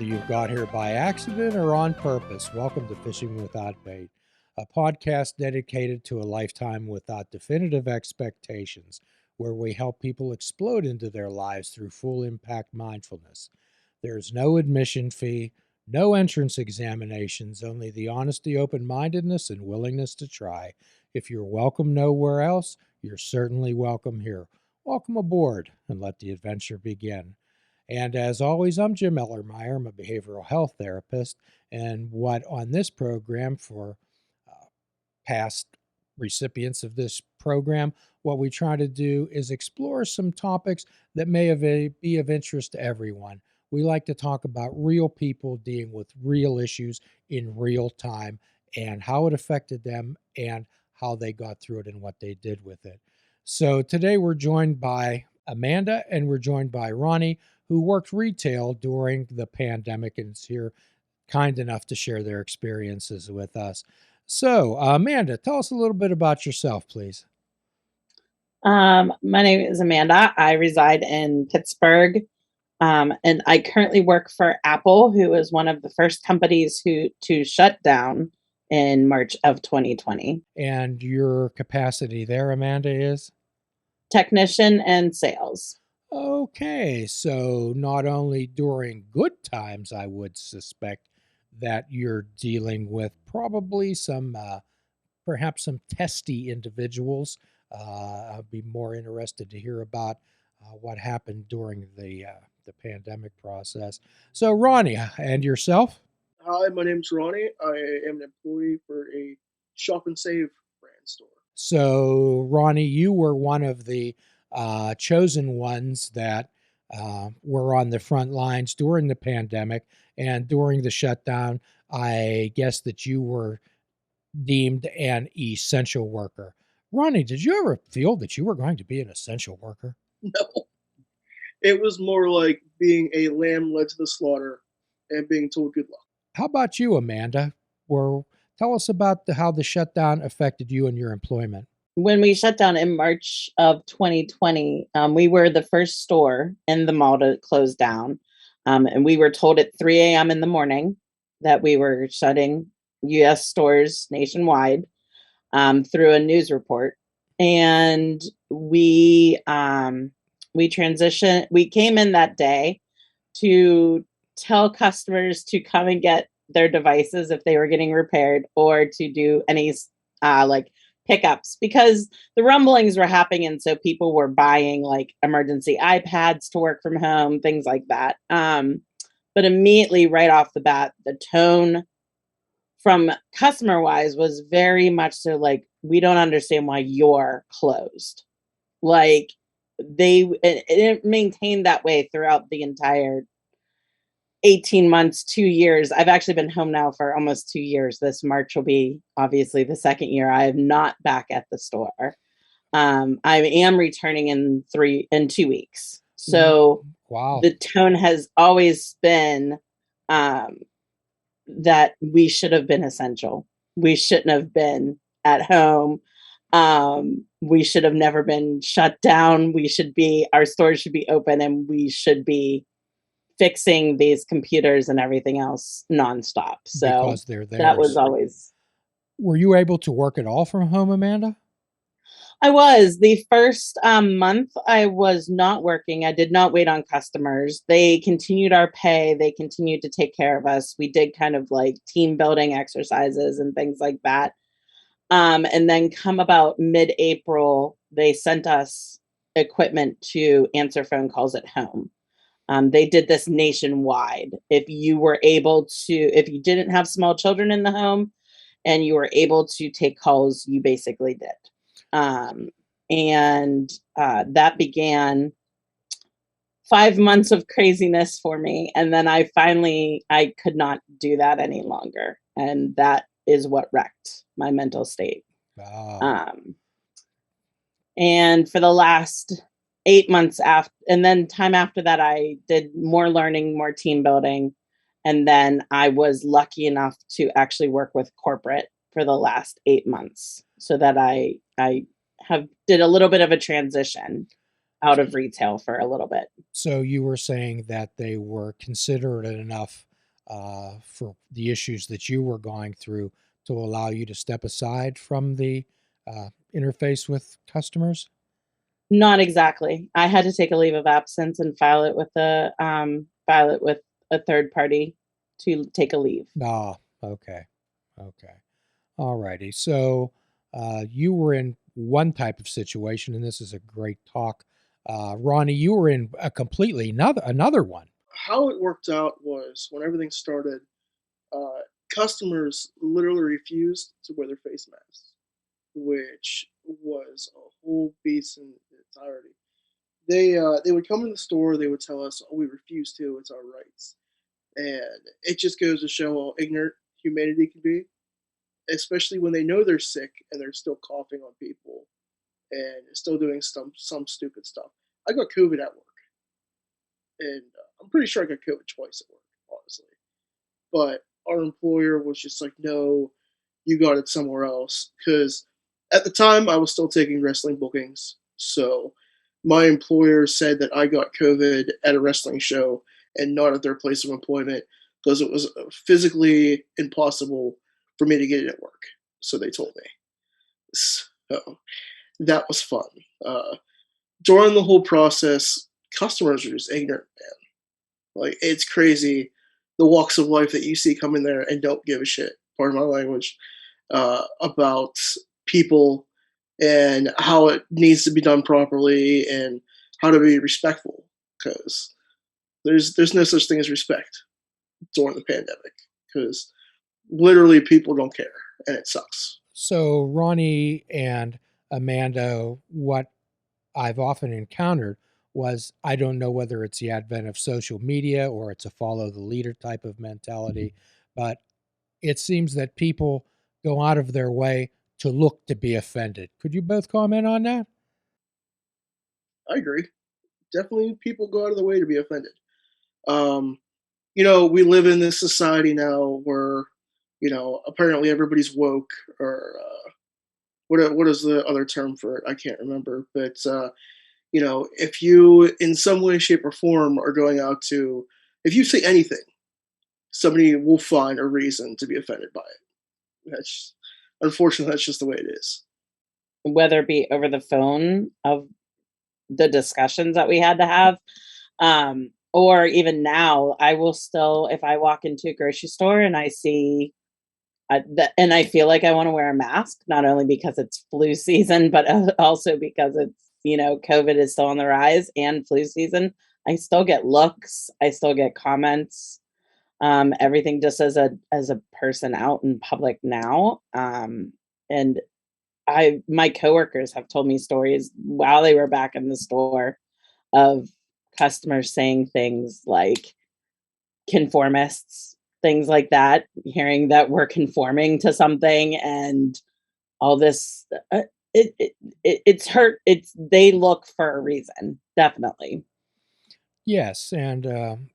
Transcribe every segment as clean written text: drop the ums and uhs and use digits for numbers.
whether you've got here by accident or on purpose. Welcome to Fishing Without Bait, a podcast dedicated to a lifetime without definitive expectations, where we help people explode into their lives through full impact mindfulness. There's no admission fee, no entrance examinations, only the honesty, open-mindedness, and willingness to try. If you're welcome nowhere else, you're certainly welcome here. Welcome aboard and let the adventure begin. And as always, I'm Jim Ellermeyer. I'm a behavioral health therapist. And what on this program for past recipients of this program, what we try to do is explore some topics that be of interest to everyone. We like to talk about real people dealing with real issues in real time and how it affected them and how they got through it and what they did with it. So today we're joined by Amanda and we're joined by Ronnie, who worked retail during the pandemic and is here kind enough to share their experiences with us. So, Amanda, tell us a little bit about yourself, please. My name is Amanda. I reside in Pittsburgh, and I currently work for Apple, who was one of the first companies to shut down in March of 2020. And your capacity there, Amanda, is? Technician and sales. Okay, so not only during good times, I would suspect that you're dealing with probably perhaps some testy individuals. I'd be more interested to hear about what happened during the pandemic process. So, Ronnie, and yourself? Hi, my name's Ronnie. I am an employee for a Shop and Save brand store. So, Ronnie, you were one of the chosen ones that were on the front lines during the pandemic and during the shutdown. I guess that you were deemed an essential worker. Ronnie, did you ever feel that you were going to be an essential worker? No, it was more like being a lamb led to the slaughter and being told good luck. How about you, Amanda? Tell us about how the shutdown affected you and your employment. When we shut down in March of 2020, we were the first store in the mall to close down. And we were told at 3 a.m. in the morning that we were shutting U.S. stores nationwide through a news report. And we transitioned. We came in that day to tell customers to come and get their devices if they were getting repaired, or to do any like pickups, because the rumblings were happening, and so people were buying like emergency iPads to work from home, things like that. But immediately, right off the bat, the tone from customer wise was very much so like, we don't understand why you're closed. Like it maintained that way throughout the entire 18 months, 2 years. I've actually been home now for almost 2 years. This March will be obviously the second year I am not back at the store. I am returning in 2 weeks. So wow. The tone has always been that we should have been essential. We shouldn't have been at home. We should have never been shut down. Our stores should be open, and we should be fixing these computers and everything else nonstop. So because they're there. That was always. Were you able to work at all from home, Amanda? I was. The first month I was not working. I did not wait on customers. They continued our pay. They continued to take care of us. We did kind of like team building exercises and things like that. And then come about mid-April, they sent us equipment to answer phone calls at home. They did this nationwide. If you didn't have small children in the home and you were able to take calls, you basically did. That began 5 months of craziness for me. And then I could not do that any longer. And that is what wrecked my mental state. Wow. And for the last 8 months time after that, I did more learning, more team building. And then I was lucky enough to actually work with corporate for the last 8 months, so that I did a little bit of a transition out of retail for a little bit. So you were saying that they were considerate enough for the issues that you were going through to allow you to step aside from the interface with customers? Not exactly. I had to take a leave of absence and file it with a third party to take a leave. Ah, okay. Okay. All righty. So you were in one type of situation, and this is a great talk. Ronnie, you were in a completely another one. How it worked out was when everything started, uh, customers literally refused to wear their face masks, which was a whole beast in entirety. They would come in the store, they would tell us, "Oh, we refuse to. It's our rights," and it just goes to show how ignorant humanity can be, especially when they know they're sick and they're still coughing on people and still doing some stupid stuff. I got COVID at work, and I'm pretty sure I got COVID twice at work, honestly. But our employer was just like, "No, you got it somewhere else." Because at the time, I was still taking wrestling bookings, so my employer said that I got COVID at a wrestling show and not at their place of employment because it was physically impossible for me to get it at work. So they told me. So that was fun. Uh, During the whole process, customers are just ignorant. Like, it's crazy the walks of life that you see come in there and don't give a shit, pardon my language, about people and how it needs to be done properly and how to be respectful. Because there's no such thing as respect during the pandemic. Because literally people don't care and it sucks. So Ronnie and Amanda, what I've often encountered was I don't know whether it's the advent of social media or it's a follow the leader type of mentality, but it seems that people go out of their way to look to be offended. Could you both comment on that? I agree. Definitely people go out of the way to be offended. Um, we live in this society now where, apparently everybody's woke or what is the other term for it? I can't remember. But if you in some way, shape, or form are going out to, if you say anything, somebody will find a reason to be offended by it. Unfortunately, that's just the way it is. Whether it be over the phone of the discussions that we had to have, or even now, I will still, if I walk into a grocery store and I see and I feel like I want to wear a mask, not only because it's flu season, but also because COVID is still on the rise and flu season. I still get looks, I still get comments, everything just as a person out in public now. And my coworkers have told me stories while they were back in the store of customers saying things like conformists, things like that, hearing that we're conforming to something and all this. It's hurt. They look for a reason, definitely. Yes, and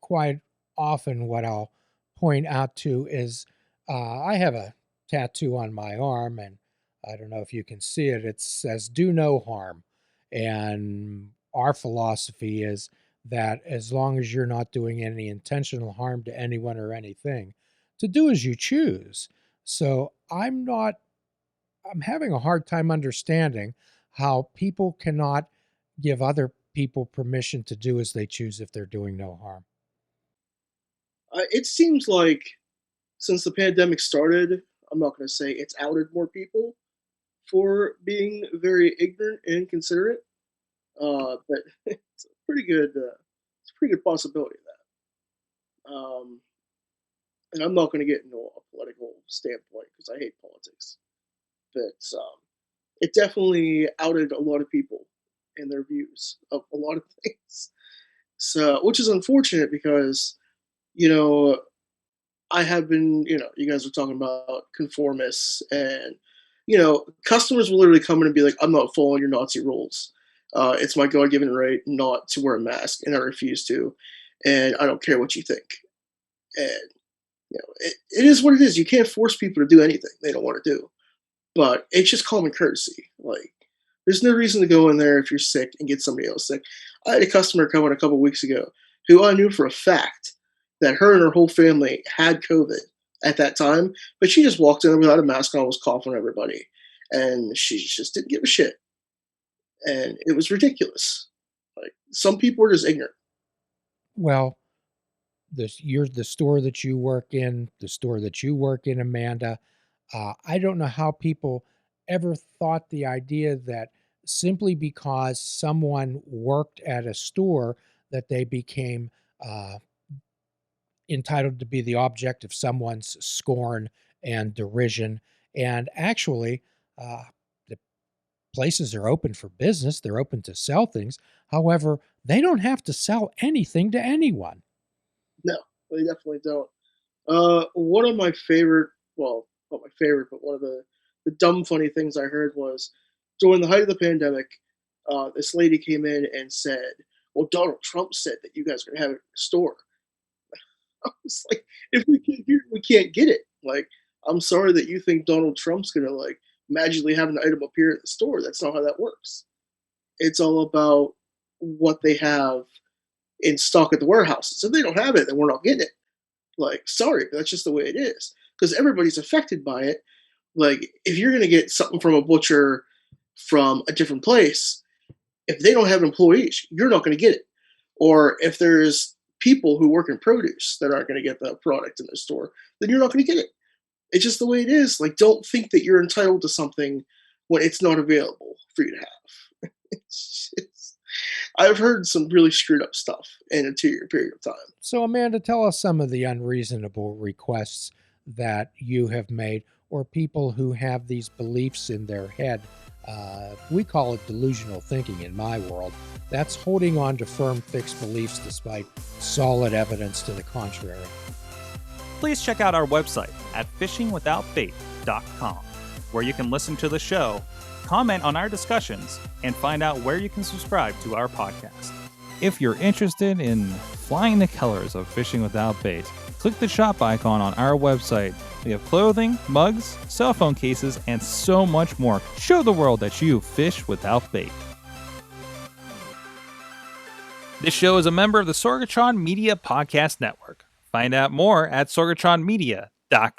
quite often what I'll point out to is I have a tattoo on my arm, and I don't know if you can see it. It says "Do no harm," and our philosophy is that as long as you're not doing any intentional harm to anyone or anything, to do as you choose. So I'm having a hard time understanding how people cannot give other people permission to do as they choose if they're doing no harm. It seems like since the pandemic started, I'm not going to say it's outed more people for being very ignorant and inconsiderate, but it's a pretty good possibility of that. And I'm not going to get into a political standpoint because I hate politics, but it definitely outed a lot of people and their views of a lot of things. So, which is unfortunate because you know I have been, you guys were talking about conformists, and customers will literally come in and be like, "I'm not following your Nazi rules. It's my God-given right not to wear a mask, and I refuse to, and I don't care what you think." And it is what it is. You can't force people to do anything they don't want to do, but it's just common courtesy. Like, there's no reason to go in there if you're sick and get somebody else sick. I had a customer come in a couple weeks ago who I knew for a fact that her and her whole family had COVID at that time, but she just walked in without a mask on, was coughing on everybody, and she just didn't give a shit, and it was ridiculous. Like, some people are just ignorant. Well, the store that you work in, the store that you work in, Amanda. I don't know how people ever thought the idea that simply because someone worked at a store that they became uh, entitled to be the object of someone's scorn and derision. And actually, the places are open for business, they're open to sell things. However, they don't have to sell anything to anyone. No, they definitely don't. One of my favorite, well, not my favorite, but one of the dumb funny things I heard was during the height of the pandemic, this lady came in and said, "Well, Donald Trump said that you guys are gonna have it in the store." I was like, "If we can't get it, we can't get it." Like, I'm sorry that you think Donald Trump's gonna like magically have an item appear at the store. That's not how that works. It's all about what they have in stock at the warehouses. If they don't have it, then we're not getting it. Like, sorry, but that's just the way it is. Because everybody's affected by it. Like, if you're gonna get something from a butcher from a different place, if they don't have employees, you're not gonna get it. Or if there's people who work in produce that aren't gonna get the product in the store, then you're not gonna get it. It's just the way it is. Like, don't think that you're entitled to something when it's not available for you to have. I've heard some really screwed up stuff in a 2-year period of time. So, Amanda, tell us some of the unreasonable requests that you have made, or people who have these beliefs in their head. We call it delusional thinking in my world. That's holding on to firm, fixed beliefs despite solid evidence to the contrary. Please check out our website at fishingwithoutbait.com, where you can listen to the show, comment on our discussions, and find out where you can subscribe to our podcast. If you're interested in flying the colors of Fishing Without Bait, click the shop icon on our website. We have clothing, mugs, cell phone cases, and so much more. Show the world that you fish without bait. This show is a member of the Sorgatron Media Podcast Network. Find out more at sorgatronmedia.com.